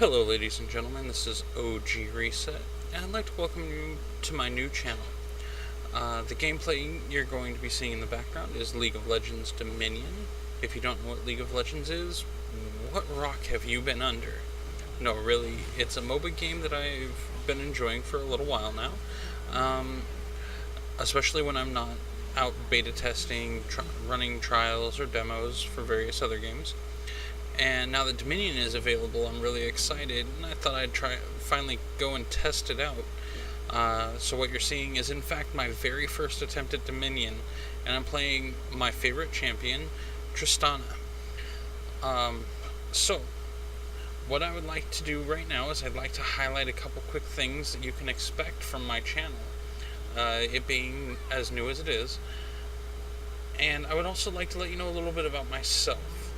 Hello, ladies and gentlemen. This is OG Reset, and I'd like to welcome you to my new channel. The gameplay you're going to be seeing in the background is League of Legends Dominion. If you don't know what League of Legends is, what rock have you been under? No, really, it's a MOBA game that I've been enjoying for a little while now, especially when I'm not out beta testing, running trials or demos for various other games. And now that Dominion is available, I'm really excited, and I thought I'd finally go and test it out. So what you're seeing is, in fact, my very first attempt at Dominion, and I'm playing my favorite champion, Tristana. So, what I would like to do right now is I'd like to highlight a couple quick things that you can expect from my channel, it being as new as it is. And I would also like to let you know a little bit about myself.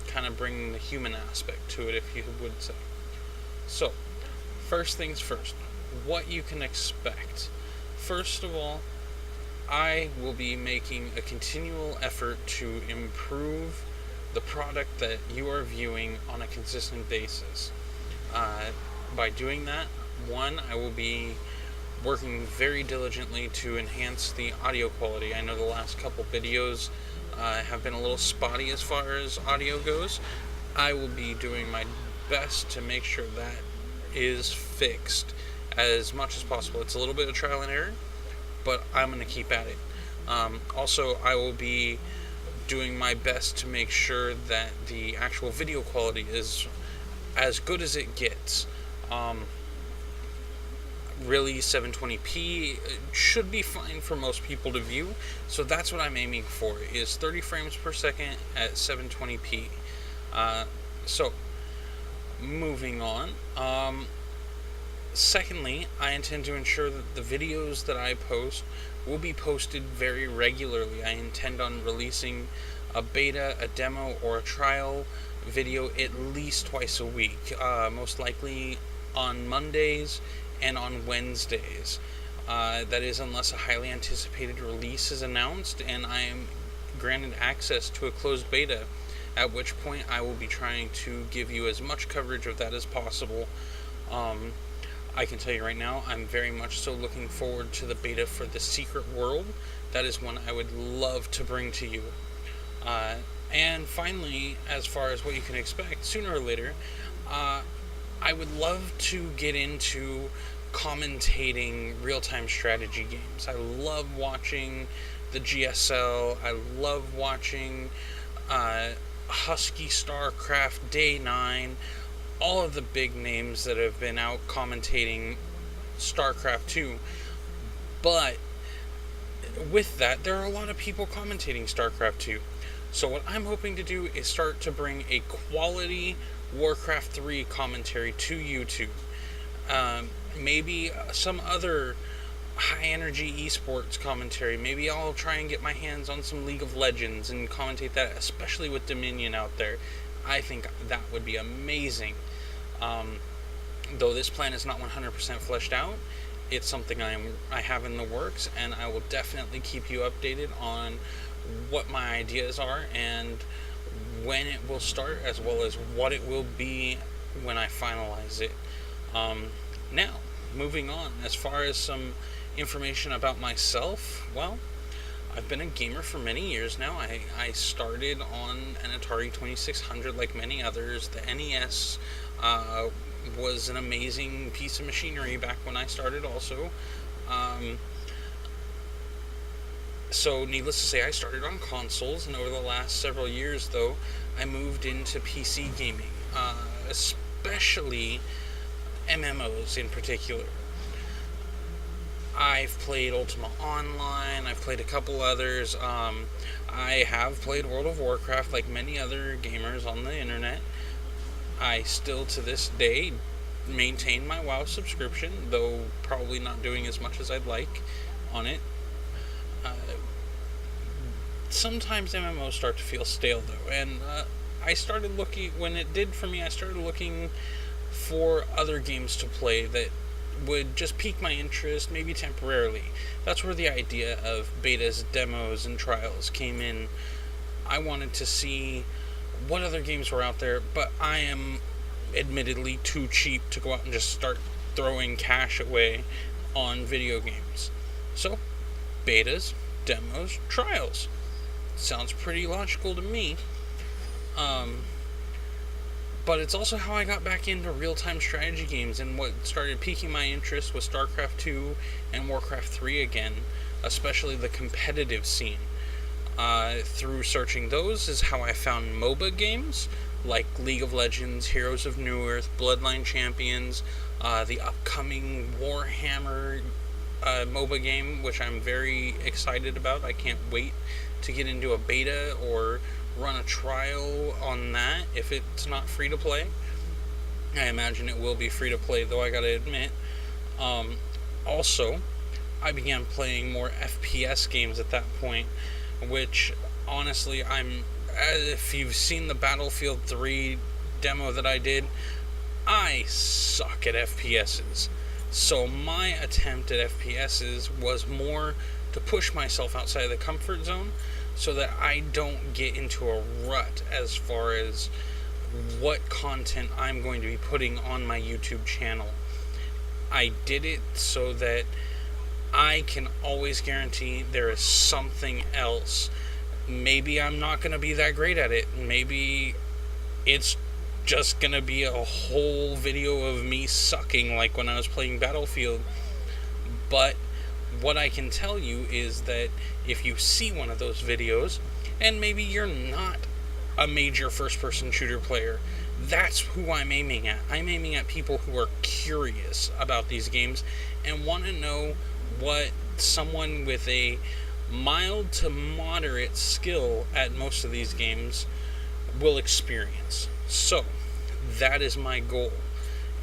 Kind of bring the human aspect to it, if you would say. So, first things first, what you can expect. First of all, I will be making a continual effort to improve the product that you are viewing on a consistent basis. By doing that, one, I will be working very diligently to enhance the audio quality. I know the last couple videos have been a little spotty as far as audio goes. I will be doing my best to make sure that is fixed as much as possible. It's a little bit of trial and error, but I'm going to keep at it. Also, I will be doing my best to make sure that the actual video quality is as good as it gets. Really, 720p should be fine for most people to view, so that's what I'm aiming for, is 30 frames per second at 720p. So, moving on. Secondly, I intend to ensure that the videos that I post will be posted very regularly. I intend on releasing a beta, a demo, or a trial video at least twice a week, most likely on Mondays and on Wednesdays. That is, unless a highly anticipated release is announced and I am granted access to a closed beta, at which point I will be trying to give you as much coverage of that as possible. I can tell you right now, I'm very much so looking forward to the beta for The Secret World. That is one I would love to bring to you. And finally, as far as what you can expect, sooner or later, I would love to get into commentating real-time strategy games. I love watching the GSL. I love watching Husky StarCraft, Day 9, all of the big names that have been out commentating StarCraft 2. But with that, there are a lot of people commentating StarCraft 2. So what I'm hoping to do is start to bring a quality Warcraft 3 commentary to YouTube. Maybe some other high-energy esports commentary. Maybe I'll try and get my hands on some League of Legends and commentate that, especially with Dominion out there. I think that would be amazing. Though this plan is not 100% fleshed out, it's something I have in the works, and I will definitely keep you updated on what my ideas are and when it will start, as well as what it will be when I finalize it. Now, moving on, as far as some information about myself, well, I've been a gamer for many years now. I started on an Atari 2600 like many others. The NES was an amazing piece of machinery back when I started also. So needless to say, I started on consoles, and over the last several years, though, I moved into PC gaming, especially MMOs in particular. I've played Ultima Online, I've played a couple others. I have played World of Warcraft like many other gamers on the internet. I still, to this day, maintain my WoW subscription, though probably not doing as much as I'd like on it. Sometimes MMOs start to feel stale, though, and I started looking, when it did for me, I started looking for other games to play that would just pique my interest, maybe temporarily. That's where the idea of betas, demos, and trials came in. I wanted to see what other games were out there, but I am admittedly too cheap to go out and just start throwing cash away on video games. So, betas, demos, trials. Sounds pretty logical to me. But it's also how I got back into real-time strategy games, and what started piquing my interest was StarCraft 2 and Warcraft 3 again, especially the competitive scene. Through searching those is how I found MOBA games like League of Legends, Heroes of Newerth, Bloodline Champions, the upcoming Warhammer MOBA game, which I'm very excited about. I can't wait to get into a beta or run a trial on that if it's not free to play. I imagine it will be free to play, though, I gotta admit. Also, I began playing more FPS games at that point, which honestly, if you've seen the Battlefield 3 demo that I did, I suck at FPSs. So my attempt at FPSs was more to push myself outside of the comfort zone so that I don't get into a rut as far as what content I'm going to be putting on my YouTube channel. I did it so that I can always guarantee there is something else. Maybe I'm not going to be that great at it. Maybe it's just going to be a whole video of me sucking like when I was playing Battlefield. But what I can tell you is that if you see one of those videos, and maybe you're not a major first-person shooter player, that's who I'm aiming at. I'm aiming at people who are curious about these games and want to know what someone with a mild to moderate skill at most of these games will experience. So, that is my goal.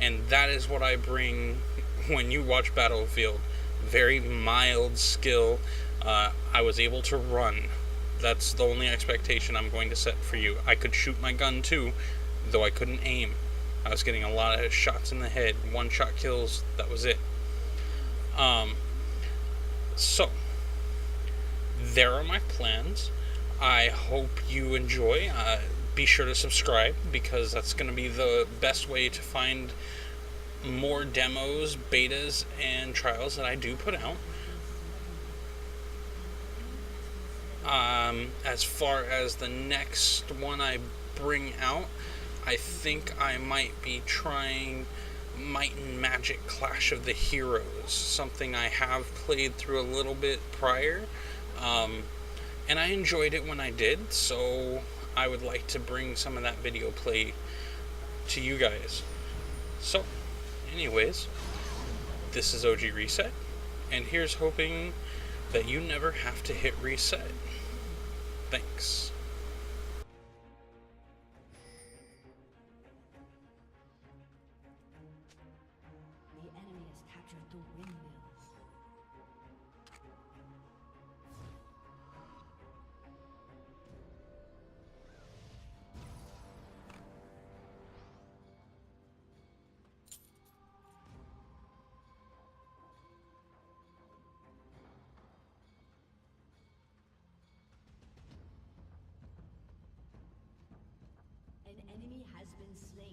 And that is what I bring when you watch Battlefield. Very mild skill. I was able to run. That's the only expectation I'm going to set for you. I could shoot my gun too, though I couldn't aim. I was getting a lot of shots in the head. One-shot kills, that was it. So, there are my plans. I hope you enjoy. Be sure to subscribe, because that's going to be the best way to find more demos, betas, and trials that I do put out. As far as the next one I bring out, I think I might be trying Might and Magic Clash of the Heroes, something I have played through a little bit prior, and I enjoyed it when I did, so I would like to bring some of that video play to you guys. So, anyways, this is OG Reset, and here's hoping that you never have to hit reset. Thanks. The enemy has captured the windmills. An enemy has been slain.